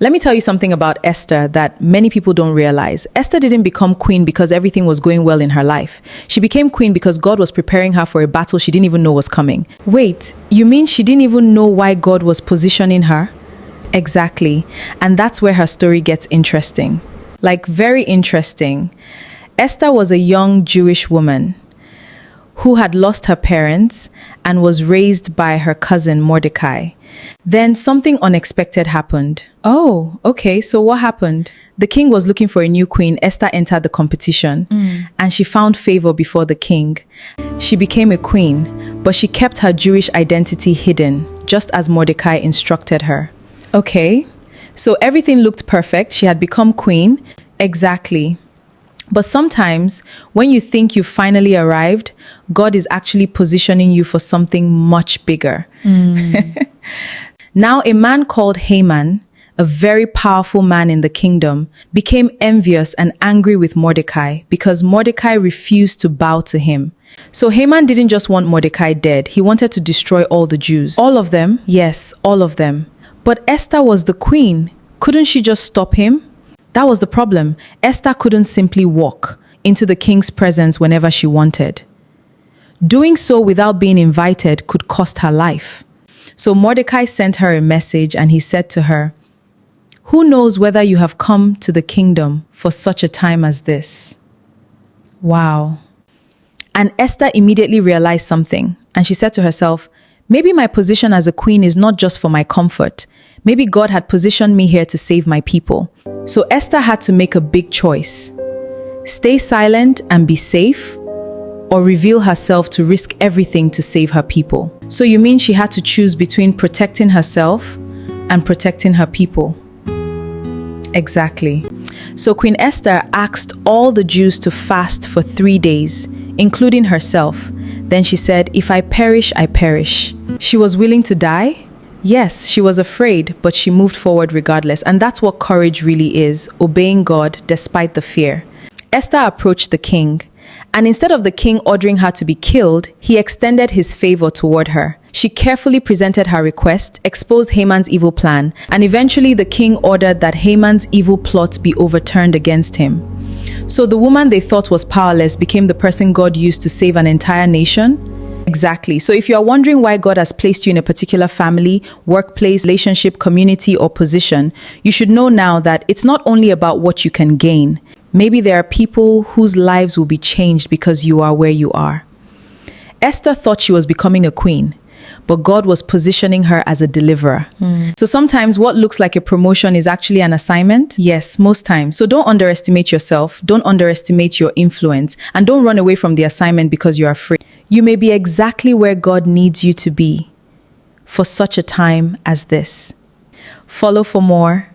Let me tell you something about Esther that many people don't realize. Esther didn't become queen because everything was going well in her life. She became queen because God was preparing her for a battle she didn't even know was coming. Wait, you mean she didn't even know why God was positioning her? Exactly. And that's where her story gets interesting. Like, very interesting. Esther was a young Jewish woman who had lost her parents and was raised by her cousin Mordecai. Then something unexpected happened. Oh, okay, so what happened? The king was looking for a new queen. Esther entered the competition and she found favor before the king. She became a queen, but she kept her Jewish identity hidden, just as Mordecai instructed her. Okay, so everything looked perfect. She had become queen. Exactly. But sometimes when you think you've finally arrived, God is actually positioning you for something much bigger. Now, a man called Haman, a very powerful man in the kingdom, became envious and angry with Mordecai because Mordecai refused to bow to him. So Haman didn't just want Mordecai dead. He wanted to destroy all the Jews. All of them? Yes, all of them. But Esther was the queen. Couldn't she just stop him? That was the problem. Esther couldn't simply walk into the king's presence whenever she wanted. Doing so without being invited could cost her life. So Mordecai sent her a message and he said to her, "Who knows whether you have come to the kingdom for such a time as this?" Wow. And Esther immediately realized something, and she said to herself, maybe my position as a queen is not just for my comfort. Maybe God had positioned me here to save my people. So Esther had to make a big choice. Stay silent and be safe, or reveal herself to risk everything to save her people. So you mean she had to choose between protecting herself and protecting her people? Exactly. So Queen Esther asked all the Jews to fast for 3 days, including herself. Then she said, "If I perish, I perish." She was willing to die? Yes, she was afraid, but she moved forward regardless. And that's what courage really is, obeying God despite the fear. Esther approached the king, and instead of the king ordering her to be killed, he extended his favor toward her. She carefully presented her request, exposed Haman's evil plan, and eventually the king ordered that Haman's evil plot be overturned against him. So the woman they thought was powerless became the person God used to save an entire nation? Exactly. So if you are wondering why God has placed you in a particular family, workplace, relationship, community, or position, you should know now that it's not only about what you can gain. Maybe there are people whose lives will be changed because you are where you are. Esther thought she was becoming a queen, but God was positioning her as a deliverer. So sometimes what looks like a promotion is actually an assignment. Yes, most times. So don't underestimate yourself. Don't underestimate your influence. And don't run away from the assignment because you're afraid. You may be exactly where God needs you to be for such a time as this. Follow for more.